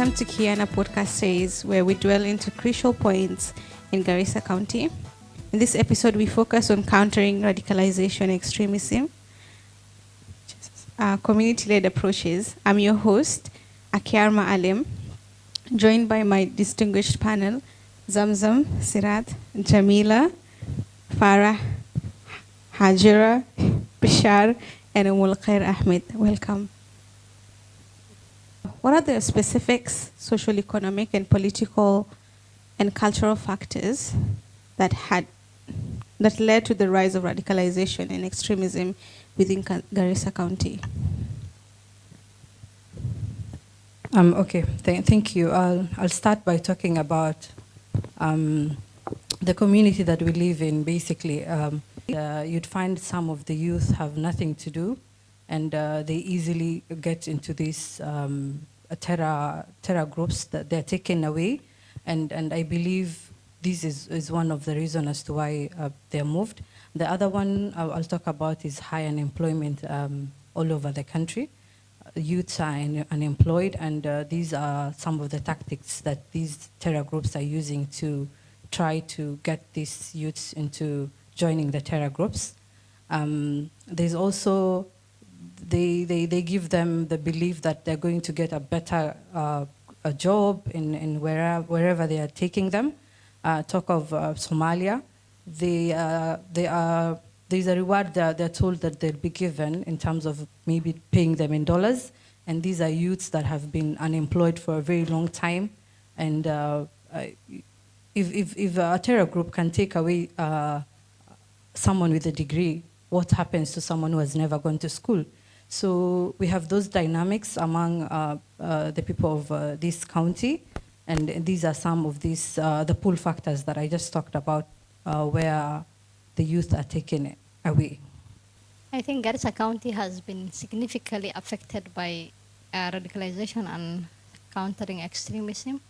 Welcome to Kiana podcast series, where we dwell into crucial points in Garissa County. In this episode, we focus on countering radicalization and extremism, community-led approaches. I'm your host, Akiarma Alim, joined by my distinguished panel, Zamzam, Sirat, Jamila, Farah, Hajira, Bishar, and Umul Ahmed. Welcome. What are the specifics, social, economic, and political and cultural factors that led to the rise of radicalization and extremism within Garissa County? Okay, thank you. I'll start by talking about the community that we live in. Basically, you'd find some of the youth have nothing to do, and they easily get into these terror groups that they're taken away, and I believe this is one of the reasons as to why they're moved. The other one I'll talk about is high unemployment all over the country. Youths are unemployed, and these are some of the tactics that these terror groups are using to try to get these youths into joining the terror groups. There's also they give them the belief that they're going to get a better a job in wherever they are taking them. Talk of Somalia, there's a reward that they're told that they'll be given in terms of maybe paying them in dollars, and these are youths that have been unemployed for a very long time, and if a terror group can take away someone with a degree, what happens to someone who has never gone to school? So we have those dynamics among the people of this county, and these are some of these the pull factors that I just talked about, where the youth are taken away. I think Garissa County has been significantly affected by radicalization and countering extremism,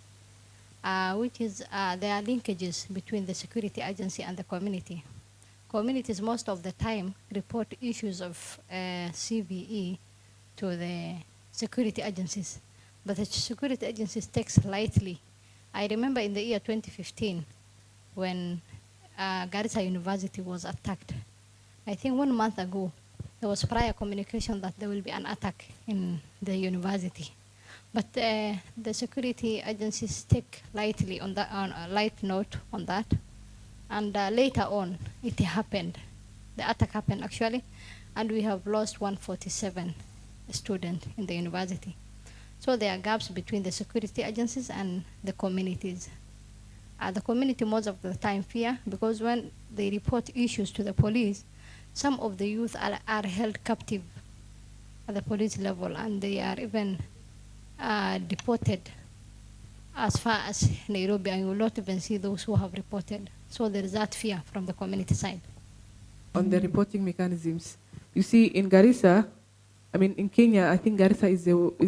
which is there are linkages between the security agency and the community. Communities most of the time report issues of CVE to the security agencies, but the security agencies takes lightly. I remember in the year 2015 when Garissa University was attacked. I think 1 month ago, there was prior communication that there will be an attack in the university. But the security agencies take lightly on that, on a light note on that. And later on, it happened. The attack happened actually, and we have lost 147 students in the university. So there are gaps between the security agencies and the communities. The community most of the time fear, because when they report issues to the police, some of the youth are held captive at the police level, and they are even deported as far as Nairobi, and you will not even see those who have reported. So there is that fear from the community side. On the reporting mechanisms, you see in Garissa, I mean in Kenya, I think Garissa is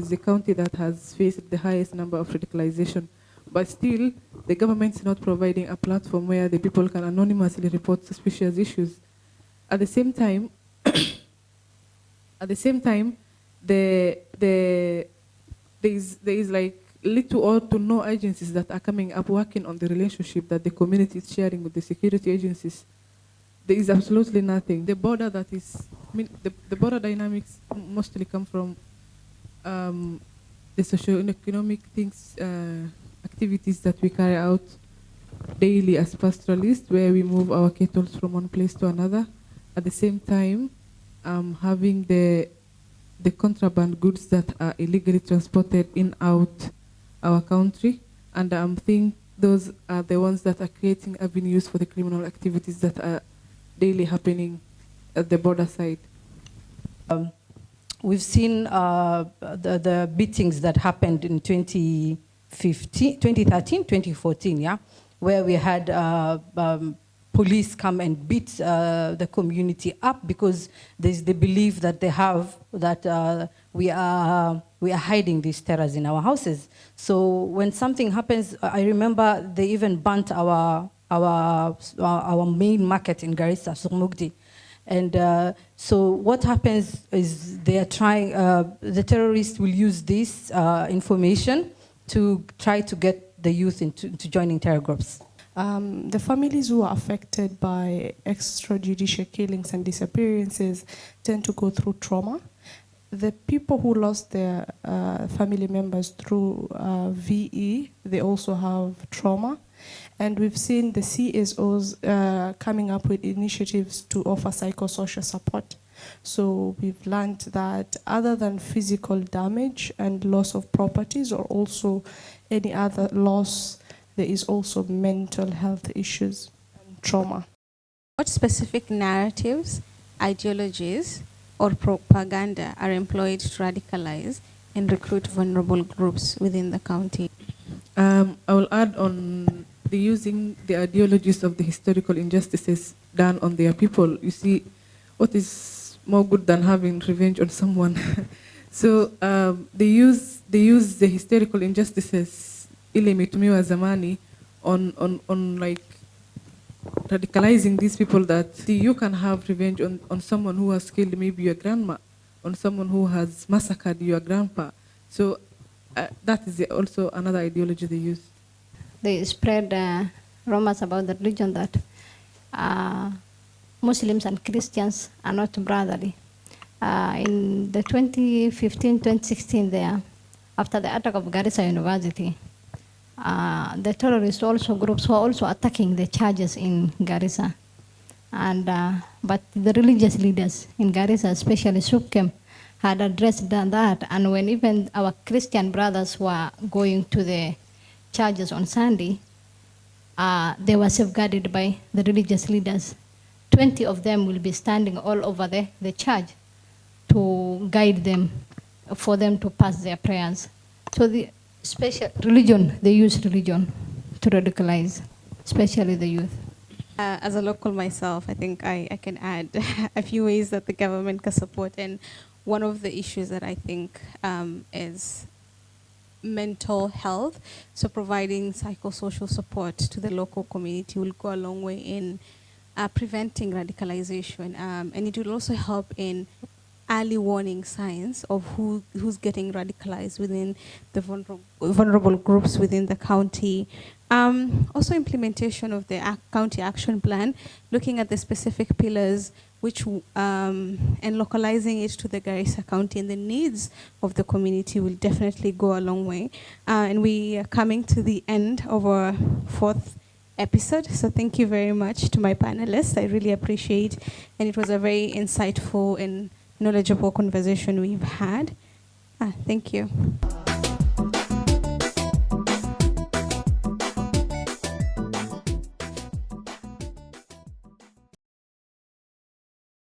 the county that has faced the highest number of radicalization. But still, the government is not providing a platform where the people can anonymously report suspicious issues. At the same time, there is like little or to no agencies that are coming up working on the relationship that the community is sharing with the security agencies. There is absolutely nothing. The border that is, the border dynamics mostly come from the socio-economic things, activities that we carry out daily as pastoralists, where we move our cattle from one place to another. At the same time, having the contraband goods that are illegally transported in out our country, and I think those are the ones that are creating avenues for the criminal activities that are daily happening at the border side. We've seen the beatings that happened in 2013, 2014, yeah, where we had police come and beat the community up because there's the belief that they have that we are hiding these terrors in our houses. So when something happens, I remember they even burnt our main market in Garissa, Surmugdi. And so what happens is they are trying, the terrorists will use this information to try to get the youth into joining terror groups? The families who are affected by extrajudicial killings and disappearances tend to go through trauma. The people who lost their family members through VE, they also have trauma. And we've seen the CSOs coming up with initiatives to offer psychosocial support. So we've learned that other than physical damage and loss of properties or also any other loss, there is also mental health issues and trauma. What specific narratives, ideologies, or propaganda are employed to radicalize and recruit vulnerable groups within the county? I will add on using the ideologies of the historical injustices done on their people. You see, what is more good than having revenge on someone? So they use the historical injustices ile imetumiwa zamani on like radicalizing these people, that you can have revenge on someone who has killed maybe your grandma, on someone who has massacred your grandpa. So that is also another ideology they use. They spread rumors about the religion that Muslims and Christians are not brotherly. In the 2015-2016 there, after the attack of Garissa University, the terrorist also groups were also attacking the churches in Garissa. And, but the religious leaders in Garissa, especially Sukem, had addressed that. And when even our Christian brothers were going to the churches on Sunday, they were safeguarded by the religious leaders. 20 of them will be standing all over the church to guide them, for them to pass their prayers. So the special religion, they use religion to radicalize, especially the youth. As a local myself, I think I can add a few ways that the government can support. And one of the issues that I think is mental health. So providing psychosocial support to the local community will go a long way in preventing radicalization. And it will also help in early warning signs of who's getting radicalized within the vulnerable groups within the county. Also implementation of the county action plan, looking at the specific pillars which and localizing it to the Garissa County and the needs of the community will definitely go a long way. And we are coming to the end of our 4th episode. So thank you very much to my panelists. I really appreciate, and it was a very insightful and knowledgeable conversation we've had. Thank you.